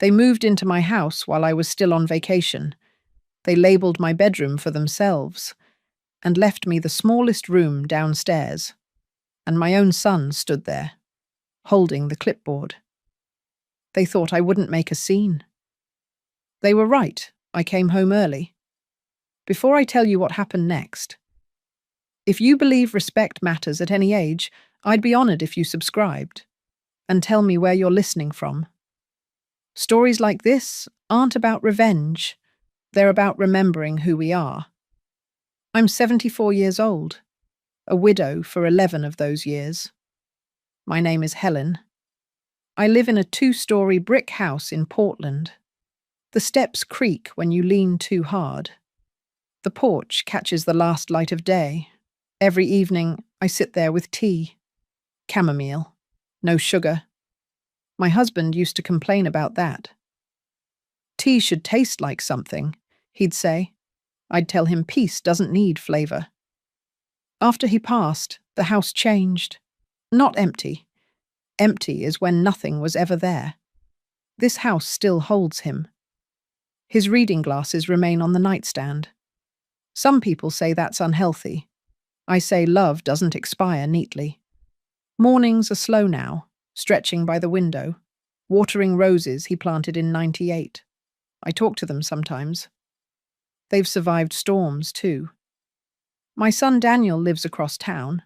They moved into my house while I was still on vacation. They labelled my bedroom for themselves and left me the smallest room downstairs, and my own son stood there, holding the clipboard. They thought I wouldn't make a scene. They were right. I came home early. Before I tell you what happened next, if you believe respect matters at any age, I'd be honoured if you subscribed and tell me where you're listening from. Stories like this aren't about revenge. They're about remembering who we are. I'm 74 years old, a widow for 11 of those years. My name is Helen. I live in a 2-story brick house in Portland. The steps creak when you lean too hard. The porch catches the last light of day. Every evening, I sit there with tea. Chamomile. No sugar. My husband used to complain about that. Tea should taste like something, he'd say. I'd tell him peace doesn't need flavour. After he passed, the house changed. Not empty. Empty is when nothing was ever there. This house still holds him. His reading glasses remain on the nightstand. Some people say that's unhealthy. I say love doesn't expire neatly. Mornings are slow now, stretching by the window, watering roses he planted in '98. I talk to them sometimes. They've survived storms, too. My son Daniel lives across town,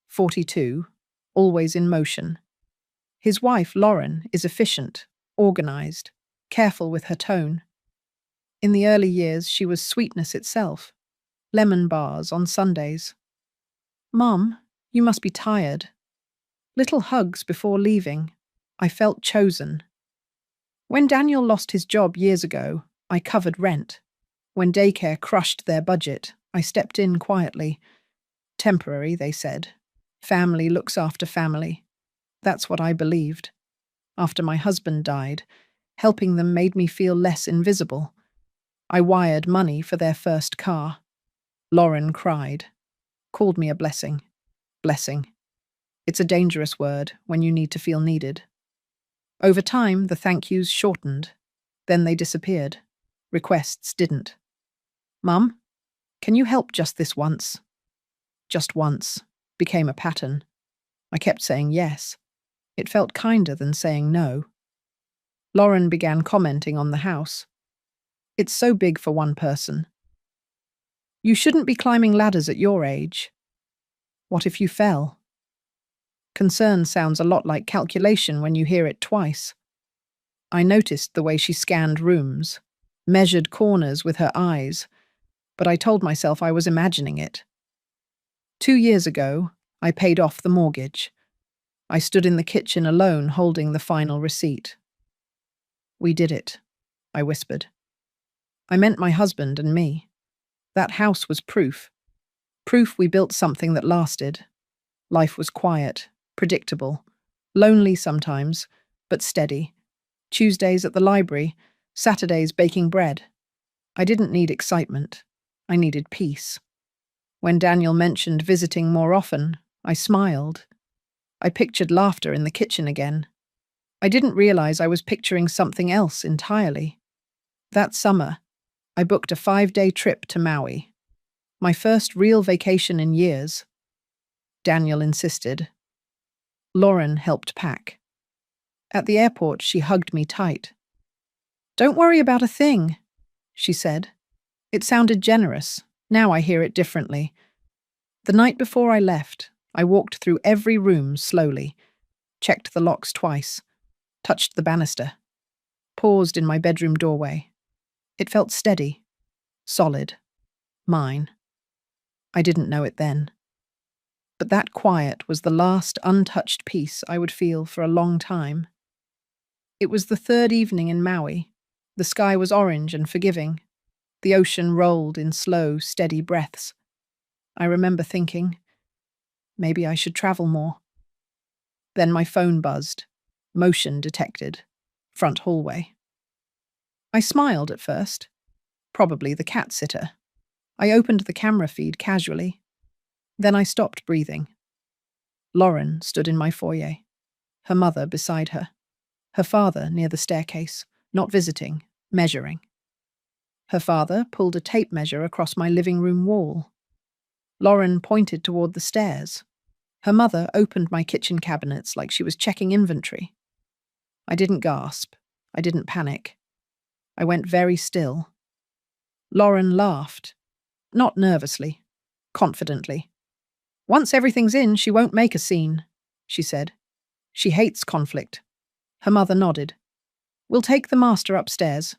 42, always in motion. His wife, Lauren, is efficient, organised, careful with her tone. In the early years, she was sweetness itself. Lemon bars on Sundays. Mum, you must be tired. Little hugs before leaving. I felt chosen. When Daniel lost his job years ago, I covered rent. When daycare crushed their budget, I stepped in quietly. Temporary, they said. Family looks after family. That's what I believed. After my husband died, helping them made me feel less invisible. I wired money for their first car. Lauren cried. Called me a blessing. Blessing. It's a dangerous word when you need to feel needed. Over time, the thank yous shortened. Then they disappeared. Requests didn't. Mum, can you help just this once? Just once became a pattern. I kept saying yes. It felt kinder than saying no. Lauren began commenting on the house. It's so big for one person. You shouldn't be climbing ladders at your age. What if you fell? Concern sounds a lot like calculation when you hear it twice. I noticed the way she scanned rooms, measured corners with her eyes, but I told myself I was imagining it. 2 years ago, I paid off the mortgage. I stood in the kitchen alone holding the final receipt. We did it, I whispered. I meant my husband and me. That house was proof. Proof we built something that lasted. Life was quiet, predictable, lonely sometimes, but steady. Tuesdays at the library, Saturdays baking bread. I didn't need excitement. I needed peace. When Daniel mentioned visiting more often, I smiled. I pictured laughter in the kitchen again. I didn't realize I was picturing something else entirely. That summer, I booked a 5-day trip to Maui. My first real vacation in years. Daniel insisted. Lauren helped pack. At the airport, she hugged me tight. Don't worry about a thing, she said. It sounded generous. Now I hear it differently. The night before I left, I walked through every room slowly, checked the locks twice, touched the banister, paused in my bedroom doorway. It felt steady, solid, mine. I didn't know it then. But that quiet was the last untouched peace I would feel for a long time. It was the 3rd evening in Maui. The sky was orange and forgiving. The ocean rolled in slow, steady breaths. I remember thinking, maybe I should travel more. Then my phone buzzed. Motion detected. Front hallway. I smiled at first. Probably the cat sitter. I opened the camera feed casually. Then I stopped breathing. Lauren stood in my foyer. Her mother beside her. Her father near the staircase. not visiting, measuring. Her father pulled a tape measure across my living room wall. Lauren pointed toward the stairs. Her mother opened my kitchen cabinets like she was checking inventory. I didn't gasp. I didn't panic. I went very still. Lauren laughed. Not nervously, confidently. "Once everything's in, she won't make a scene," she said. "She hates conflict." Her mother nodded. "We'll take the master upstairs."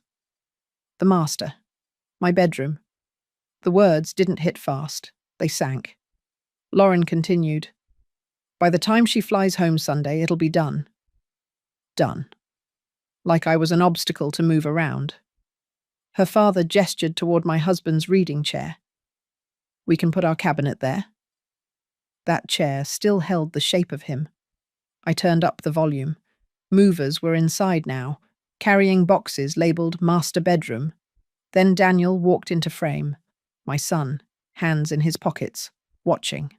The master. My bedroom. The words didn't hit fast. They sank. Lauren continued. "By the time she flies home Sunday, it'll be done." Done. Like I was an obstacle to move around. Her father gestured toward my husband's reading chair. "We can put our cabinet there." That chair still held the shape of him. I turned up the volume. Movers were inside now, carrying boxes labeled Master Bedroom. Then Daniel walked into frame. My son, hands in his pockets, watching.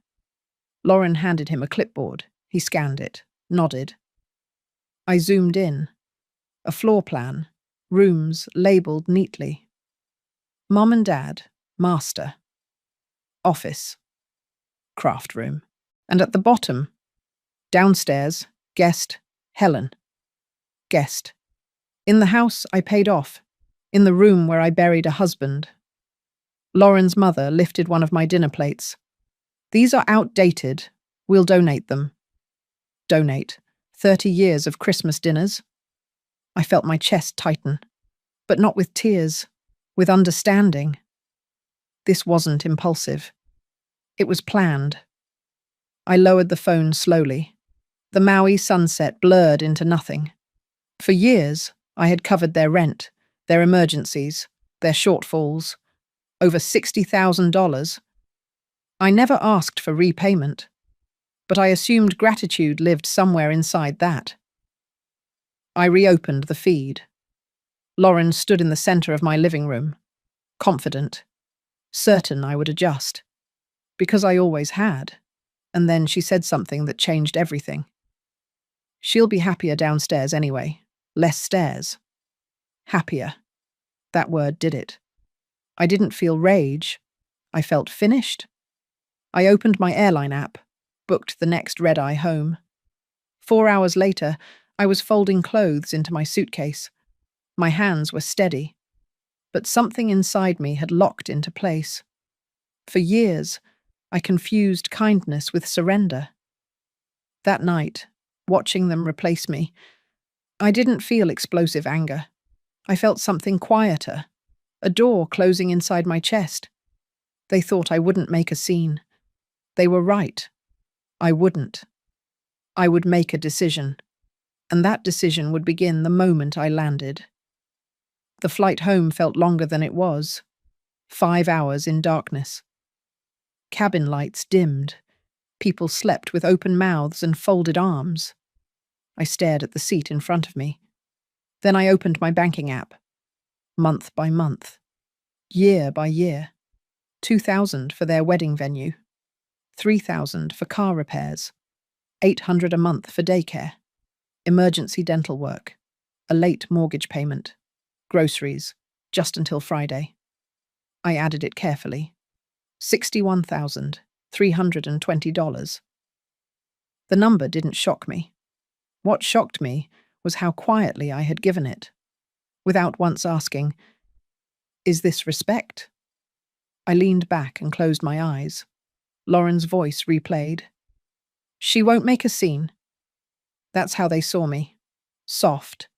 Lauren handed him a clipboard. He scanned it, nodded. I zoomed in. A floor plan, rooms labeled neatly. Mom and Dad, Master. Office. Craft room. And at the bottom, downstairs, guest, Helen. Guest. In the house I paid off. In the room where I buried a husband. Lauren's mother lifted one of my dinner plates. "These are outdated. We'll donate them." Donate. 30 years of Christmas dinners. I felt my chest tighten. But not with tears. With understanding. This wasn't impulsive. It was planned. I lowered the phone slowly. The Maui sunset blurred into nothing. For years, I had covered their rent, their emergencies, their shortfalls. Over $60,000. I never asked for repayment, but I assumed gratitude lived somewhere inside that. I reopened the feed. Lauren stood in the center of my living room, confident, certain I would adjust, because I always had. And then she said something that changed everything. "She'll be happier downstairs anyway. Less stairs." Happier. That word did it. I didn't feel rage. I felt finished. I opened my airline app, booked the next red-eye home. 4 hours later, I was folding clothes into my suitcase. My hands were steady, but something inside me had locked into place. For years, I confused kindness with surrender. That night, watching them replace me, I didn't feel explosive anger. I felt something quieter, a door closing inside my chest. They thought I wouldn't make a scene. They were right. I wouldn't. I would make a decision, and that decision would begin the moment I landed. The flight home felt longer than it was. 5 hours in darkness. Cabin lights dimmed. People slept with open mouths and folded arms. I stared at the seat in front of me. Then I opened my banking app. Month by month. Year by year. 2,000 for their wedding venue. 3,000 for car repairs. 800 a month for daycare. Emergency dental work. A late mortgage payment. Groceries. Just until Friday. I added it carefully. $61,320. The number didn't shock me. What shocked me was how quietly I had given it, without once asking, "Is this respect?" I leaned back and closed my eyes. Lauren's voice replayed. "She won't make a scene." That's how they saw me. Soft,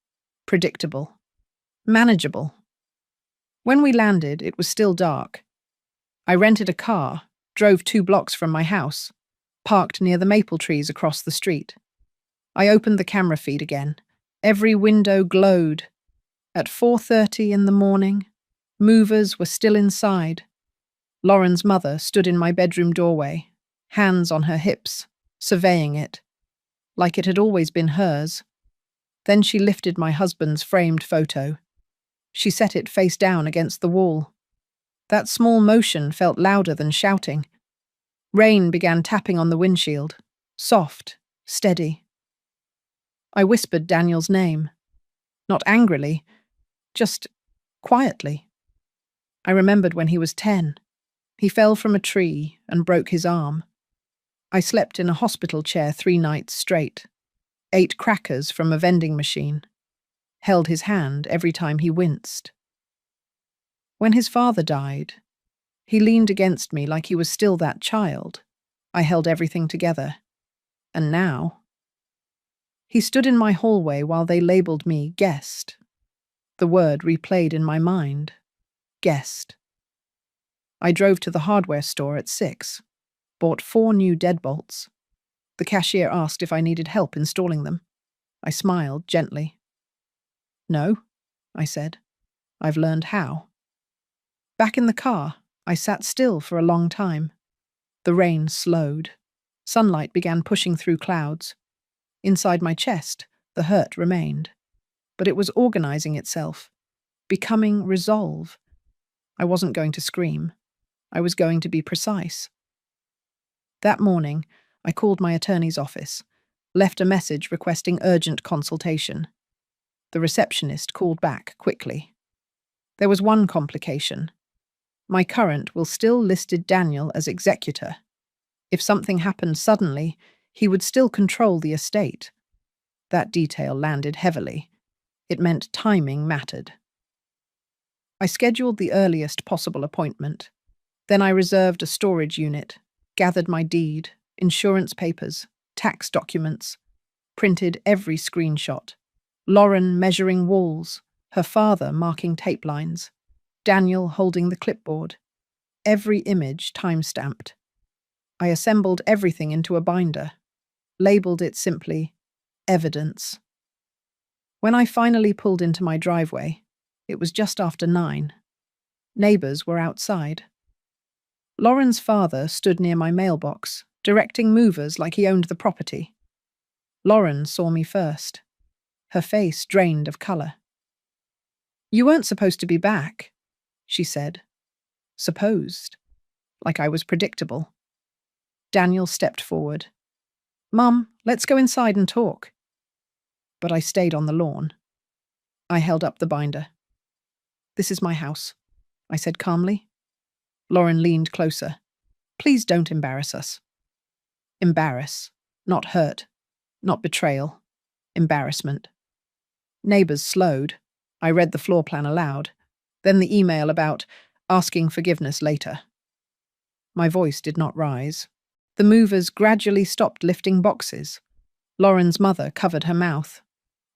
predictable, manageable. When we landed, it was still dark. I rented a car, drove 2 blocks from my house, parked near the maple trees across the street. I opened the camera feed again. Every window glowed. At 4:30 in the morning, movers were still inside. Lauren's mother stood in my bedroom doorway, hands on her hips, surveying it, like it had always been hers. Then she lifted my husband's framed photo. She set it face down against the wall. That small motion felt louder than shouting. Rain began tapping on the windshield, soft, steady. I whispered Daniel's name. Not angrily, just quietly. I remembered when he was 10. He fell from a tree and broke his arm. I slept in a hospital chair 3 nights straight, ate crackers from a vending machine, held his hand every time he winced. When his father died, he leaned against me like he was still that child. I held everything together. And now? He stood in my hallway while they labelled me guest. The word replayed in my mind. Guest. I drove to the hardware store at 6, bought 4 new deadbolts. The cashier asked if I needed help installing them. I smiled gently. No, I said. I've learned how. Back in the car, I sat still for a long time. The rain slowed. Sunlight began pushing through clouds. Inside my chest, the hurt remained. But it was organizing itself, becoming resolve. I wasn't going to scream. I was going to be precise. That morning, I called my attorney's office, left a message requesting urgent consultation. The receptionist called back quickly. There was one complication. My current will still listed Daniel as executor. If something happened suddenly, he would still control the estate. That detail landed heavily. It meant timing mattered. I scheduled the earliest possible appointment. Then I reserved a storage unit, gathered my deed, insurance papers, tax documents, printed every screenshot. Lauren measuring walls, her father marking tape lines, Daniel holding the clipboard. Every image time-stamped. I assembled everything into a binder, labelled it simply evidence. When I finally pulled into my driveway, it was just after 9. Neighbours were outside. Lauren's father stood near my mailbox, directing movers like he owned the property. Lauren saw me first. Her face drained of colour. "You weren't supposed to be back," she said. Supposed. Like I was predictable. Daniel stepped forward. "Mum, let's go inside and talk." But I stayed on the lawn. I held up the binder. "This is my house," I said calmly. Lauren leaned closer. "Please don't embarrass us." Embarrass. Not hurt. Not betrayal. Embarrassment. Neighbours slowed. I read the floor plan aloud. Then the email about asking forgiveness later. My voice did not rise. The movers gradually stopped lifting boxes. Lauren's mother covered her mouth.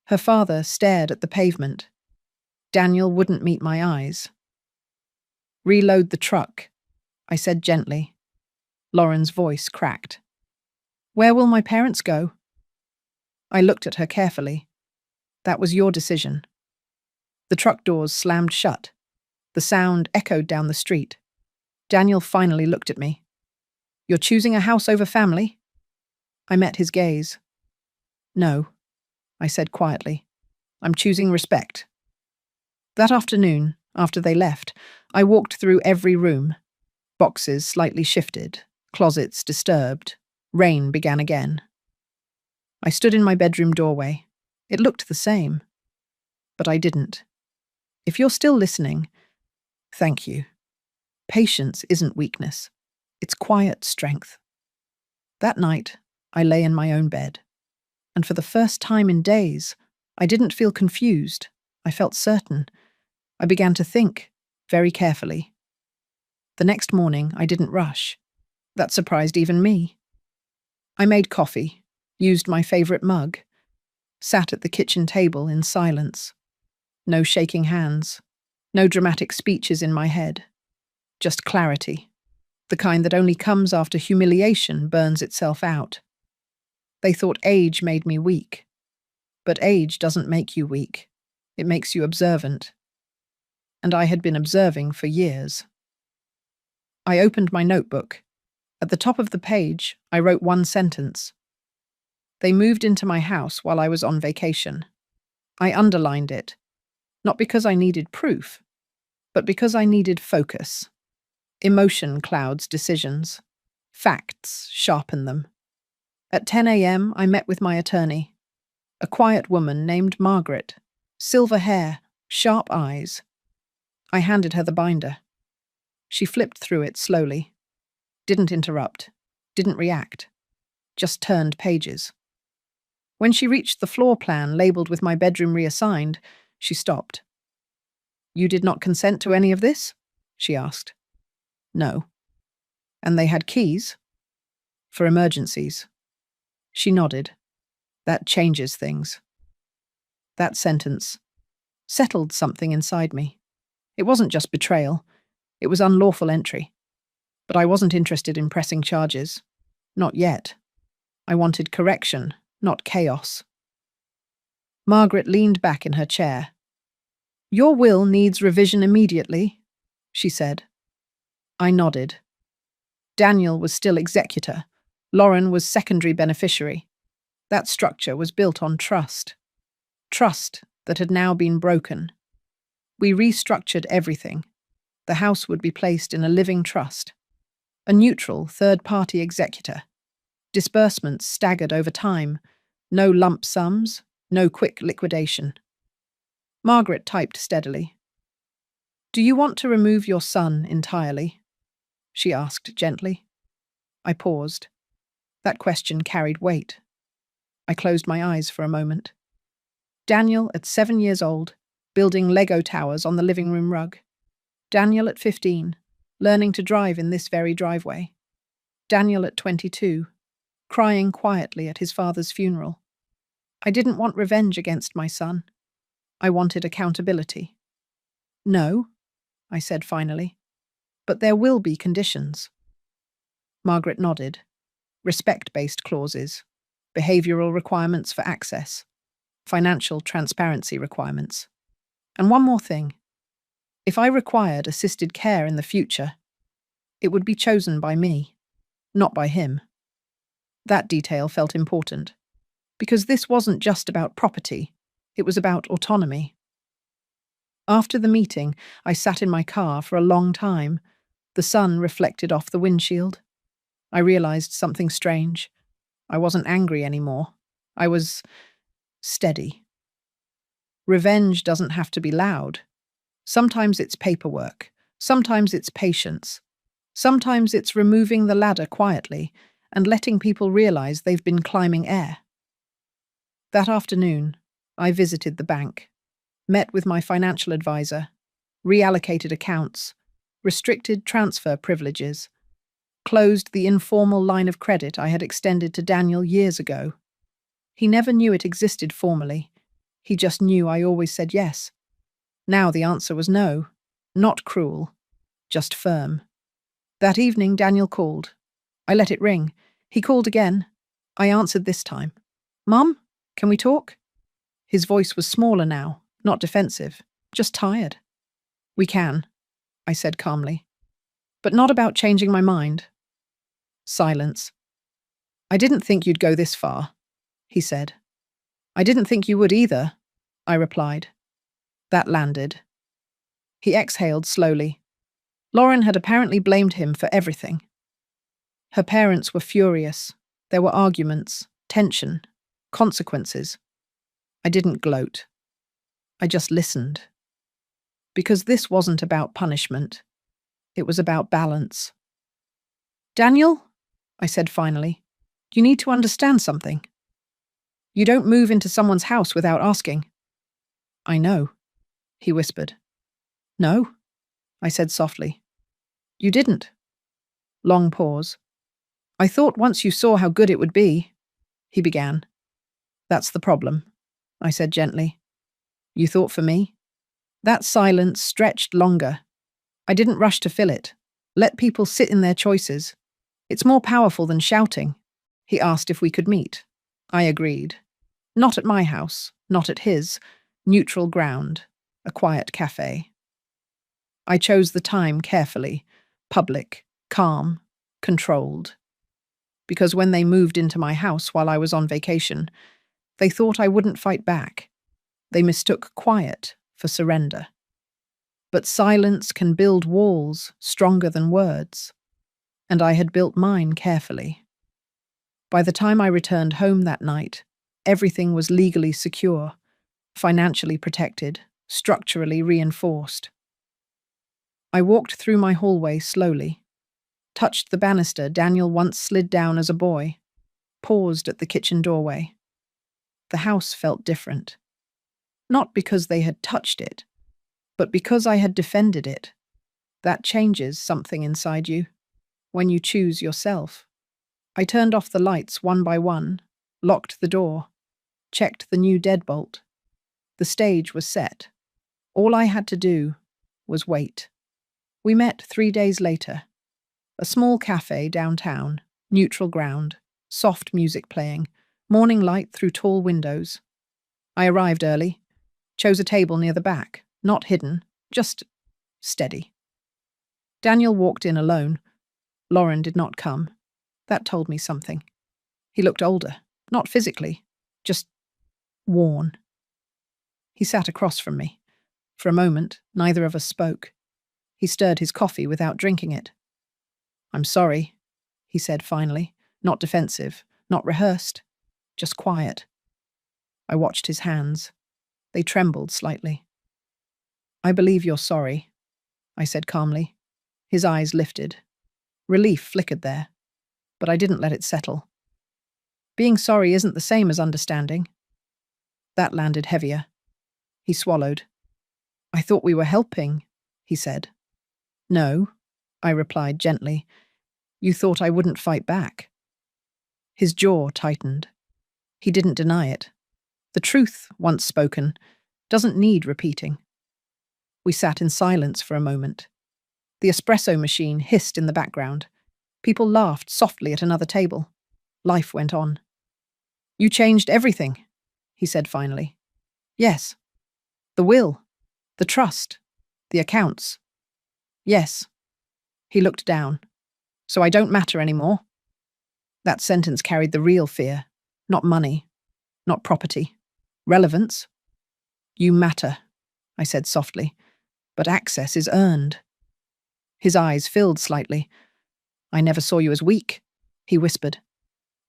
Her father stared at the pavement. Daniel wouldn't meet my eyes. "Reload the truck," I said gently. Lauren's voice cracked. "Where will my parents go?" I looked at her carefully. "That was your decision." The truck doors slammed shut. The sound echoed down the street. Daniel finally looked at me. "You're choosing a house over family?" I met his gaze. "No," I said quietly. "I'm choosing respect." That afternoon, after they left, I walked through every room. Boxes slightly shifted, closets disturbed. Rain began again. I stood in my bedroom doorway. It looked the same. But I didn't. If you're still listening, thank you. Patience isn't weakness. It's quiet strength. That night, I lay in my own bed. And for the first time in days, I didn't feel confused. I felt certain. I began to think, very carefully. The next morning, I didn't rush. That surprised even me. I made coffee, used my favourite mug, sat at the kitchen table in silence. No shaking hands, no dramatic speeches in my head. Just clarity, the kind that only comes after humiliation burns itself out. They thought age made me weak. But age doesn't make you weak. It makes you observant. And I had been observing for years. I opened my notebook. At the top of the page, I wrote one sentence. They moved into my house while I was on vacation. I underlined it, not because I needed proof, but because I needed focus. Emotion clouds decisions. Facts sharpen them. At 10 a.m., I met with my attorney. A quiet woman named Margaret. Silver hair, Sharp eyes. I handed her the binder. She flipped through it slowly. Didn't interrupt. Didn't react. Just turned pages. When she reached the floor plan labeled with my bedroom reassigned, she stopped. "You did not consent to any of this?" she asked. "No." "And they had keys?" "For emergencies." She nodded. "That changes things." That sentence settled something inside me. It wasn't just betrayal. It was unlawful entry. But I wasn't interested in pressing charges. Not yet. I wanted correction, not chaos. Margaret leaned back in her chair. "Your will needs revision immediately," she said. I nodded. Daniel was still executor. Lauren was secondary beneficiary. That structure was built on trust. Trust that had now been broken. We restructured everything. The house would be placed in a living trust. A neutral third-party executor. Disbursements staggered over time. No lump sums, no quick liquidation. Margaret typed steadily. "Do you want to remove your son entirely?" she asked gently. I paused. That question carried weight. I closed my eyes for a moment. Daniel at 7 years old, building Lego towers on the living room rug. Daniel at 15, learning to drive in this very driveway. Daniel at 22, crying quietly at his father's funeral. I didn't want revenge against my son. I wanted accountability. "No," I said finally, "but there will be conditions." Margaret nodded. Respect-based clauses, behavioral requirements for access, financial transparency requirements. And one more thing. If I required assisted care in the future, it would be chosen by me, not by him. That detail felt important, because this wasn't just about property, it was about autonomy. After the meeting, I sat in my car for a long time. The sun reflected off the windshield. I realized something strange. I wasn't angry anymore. I was steady. Revenge doesn't have to be loud. Sometimes it's paperwork. Sometimes it's patience. Sometimes it's removing the ladder quietly and letting people realize they've been climbing air. That afternoon, I visited the bank, met with my financial advisor, reallocated accounts, restricted transfer privileges, closed the informal line of credit I had extended to Daniel years ago. He never knew it existed formally. He just knew I always said yes. Now the answer was no, not cruel, just firm. That evening, Daniel called. I let it ring. He called again. I answered this time. "Mum, can we talk?" His voice was smaller now, not defensive, just tired. "We can," I said calmly. "But not about changing my mind." Silence. "I didn't think you'd go this far," he said. "I didn't think you would either," I replied. That landed. He exhaled slowly. Lauren had apparently blamed him for everything. Her parents were furious. There were arguments, tension, consequences. I didn't gloat. I just listened. Because this wasn't about punishment. It was about balance. "Daniel," I said finally, "you need to understand something. You don't move into someone's house without asking." "I know," he whispered. "No," I said softly. "You didn't." Long pause. "I thought once you saw how good it would be," he began. "That's the problem," I said gently. "You thought for me?" That silence stretched longer. I didn't rush to fill it. Let people sit in their choices. It's more powerful than shouting. He asked if we could meet. I agreed. Not at my house, not at his. Neutral ground, a quiet cafe. I chose the time carefully. Public, calm, controlled. Because when they moved into my house while I was on vacation, they thought I wouldn't fight back. They mistook quiet for surrender. But silence can build walls stronger than words. And I had built mine carefully. By the time I returned home that night, everything was legally secure, financially protected, structurally reinforced. I walked through my hallway slowly, touched the banister Daniel once slid down as a boy, paused at the kitchen doorway. The house felt different. Not because they had touched it, but because I had defended it. That changes something inside you, when you choose yourself. I turned off the lights one by one, locked the door, checked the new deadbolt. The stage was set. All I had to do was wait. We met 3 days later. A small cafe downtown, neutral ground, soft music playing, morning light through tall windows. I arrived early, chose a table near the back, not hidden, just steady. Daniel walked in alone. Lauren did not come. That told me something. He looked older, not physically, just worn. He sat across from me. For a moment, neither of us spoke. He stirred his coffee without drinking it. "I'm sorry," he said finally, not defensive, not rehearsed, just quiet. I watched his hands. They trembled slightly. "I believe you're sorry," I said calmly. His eyes lifted. Relief flickered there, but I didn't let it settle. Being sorry isn't the same as understanding. That landed heavier. He swallowed. "I thought we were helping," he said. "No," I replied gently. "You thought I wouldn't fight back." His jaw tightened. He didn't deny it. The truth, once spoken, doesn't need repeating. We sat in silence for a moment. The espresso machine hissed in the background. People laughed softly at another table. Life went on. "You changed everything," he said finally. "Yes. The will. The trust. The accounts. Yes." He looked down. "So I don't matter anymore?" That sentence carried the real fear. Not money. Not property. Relevance. "You matter," I said softly, "but access is earned." His eyes filled slightly. "I never saw you as weak," he whispered.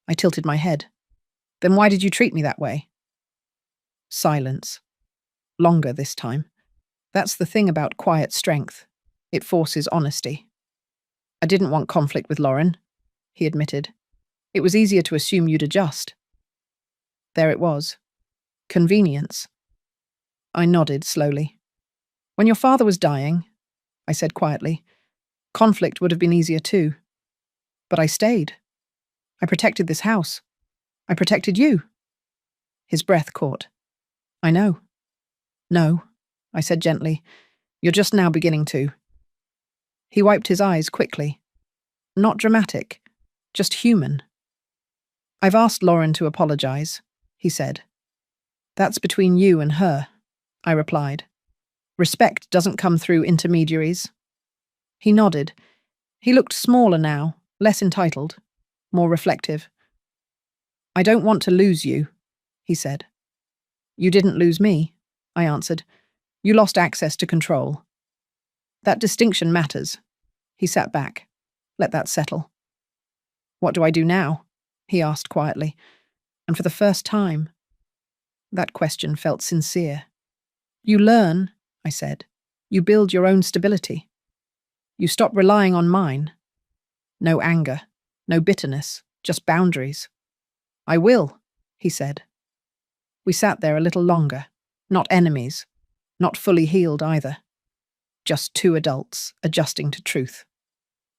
I tilted my head. "Then why did you treat me that way?" Silence. Longer this time. That's the thing about quiet strength. It forces honesty. "I didn't want conflict with Lauren," he admitted. "It was easier to assume you'd adjust." There it was. Convenience. I nodded slowly. "When your father was dying," I said quietly, "conflict would have been easier too. But I stayed. I protected this house. I protected you." His breath caught. "I know." "No," I said gently. "You're just now beginning to." He wiped his eyes quickly. Not dramatic, just human. "I've asked Lauren to apologize," he said. "That's between you and her," I replied. "Respect doesn't come through intermediaries." He nodded. He looked smaller now, less entitled, more reflective. "I don't want to lose you," he said. "You didn't lose me," I answered. "You lost access to control." That distinction matters. He sat back. Let that settle. "What do I do now?" he asked quietly. And for the first time, that question felt sincere. "You learn," I said. "You build your own stability. You stop relying on mine. No anger, no bitterness, just boundaries." "I will," he said. We sat there a little longer, not enemies, not fully healed either. Just two adults adjusting to truth.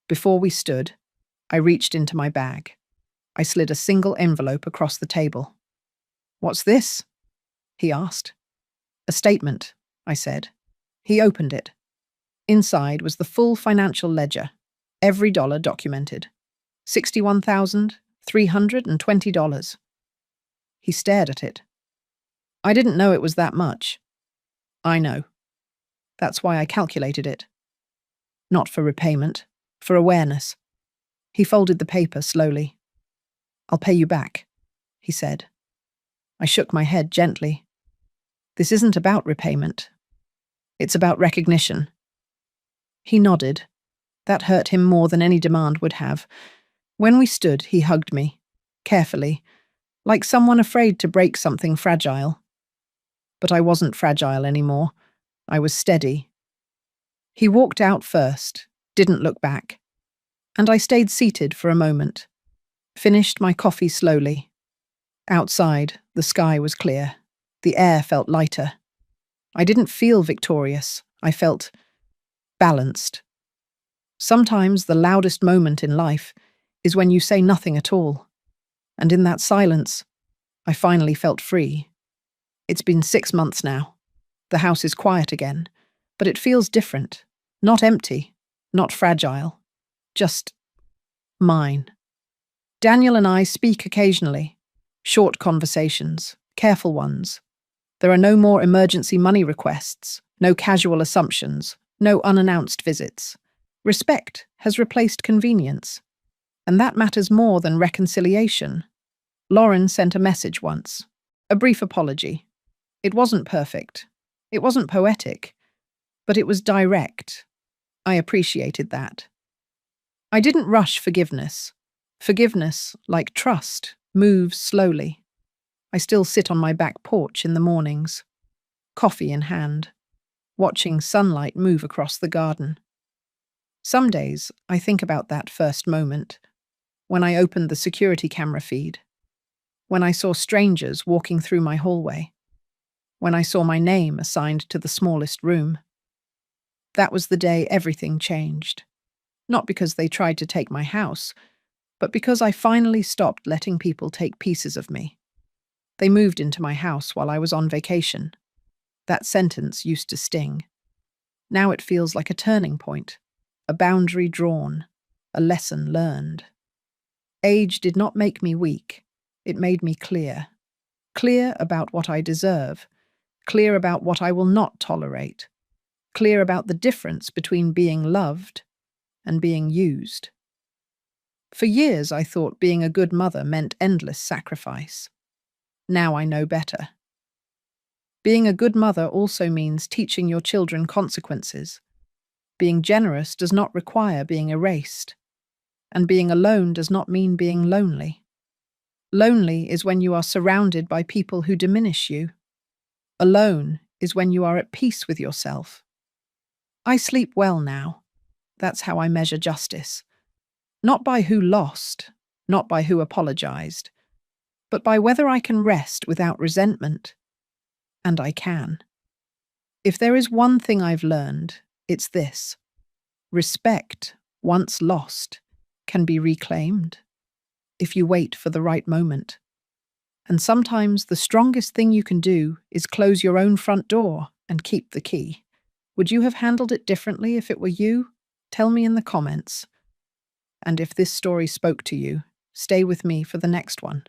Before we stood, I reached into my bag. I slid a single envelope across the table. "What's this?" he asked. "A statement," I said. He opened it. Inside was the full financial ledger, every dollar documented. $61,320. He stared at it. "I didn't know it was that much." "I know. That's why I calculated it. Not for repayment, for awareness." He folded the paper slowly. "I'll pay you back," he said. I shook my head gently. "This isn't about repayment. It's about recognition." He nodded. That hurt him more than any demand would have. When we stood, he hugged me, carefully, like someone afraid to break something fragile. But I wasn't fragile anymore. I was steady. He walked out first, didn't look back, and I stayed seated for a moment, finished my coffee slowly. Outside, the sky was clear. The air felt lighter. I didn't feel victorious. I felt balanced. Sometimes the loudest moment in life is when you say nothing at all. And in that silence, I finally felt free. It's been 6 months now. The house is quiet again, but it feels different. Not empty, not fragile, just mine. Daniel and I speak occasionally. Short conversations, careful ones. There are no more emergency money requests, no casual assumptions, no unannounced visits. Respect has replaced convenience. And that matters more than reconciliation. Lauren sent a message once, a brief apology. It wasn't perfect. It wasn't poetic. But it was direct. I appreciated that. I didn't rush forgiveness. Forgiveness, like trust, moves slowly. I still sit on my back porch in the mornings, coffee in hand, watching sunlight move across the garden. Some days I think about that first moment, when I opened the security camera feed, when I saw strangers walking through my hallway, when I saw my name assigned to the smallest room. That was the day everything changed. Not because they tried to take my house, but because I finally stopped letting people take pieces of me. They moved into my house while I was on vacation. That sentence used to sting. Now it feels like a turning point, a boundary drawn, a lesson learned. Age did not make me weak. It made me clear. Clear about what I deserve. Clear about what I will not tolerate. Clear about the difference between being loved and being used. For years I thought being a good mother meant endless sacrifice. Now I know better. Being a good mother also means teaching your children consequences. Being generous does not require being erased. And being alone does not mean being lonely. Lonely is when you are surrounded by people who diminish you. Alone is when you are at peace with yourself. I sleep well now. That's how I measure justice. Not by who lost, not by who apologized, but by whether I can rest without resentment. And I can. If there is one thing I've learned, it's this. Respect, once lost, can be reclaimed if you wait for the right moment. And sometimes the strongest thing you can do is close your own front door and keep the key. Would you have handled it differently if it were you? Tell me in the comments. And if this story spoke to you, stay with me for the next one.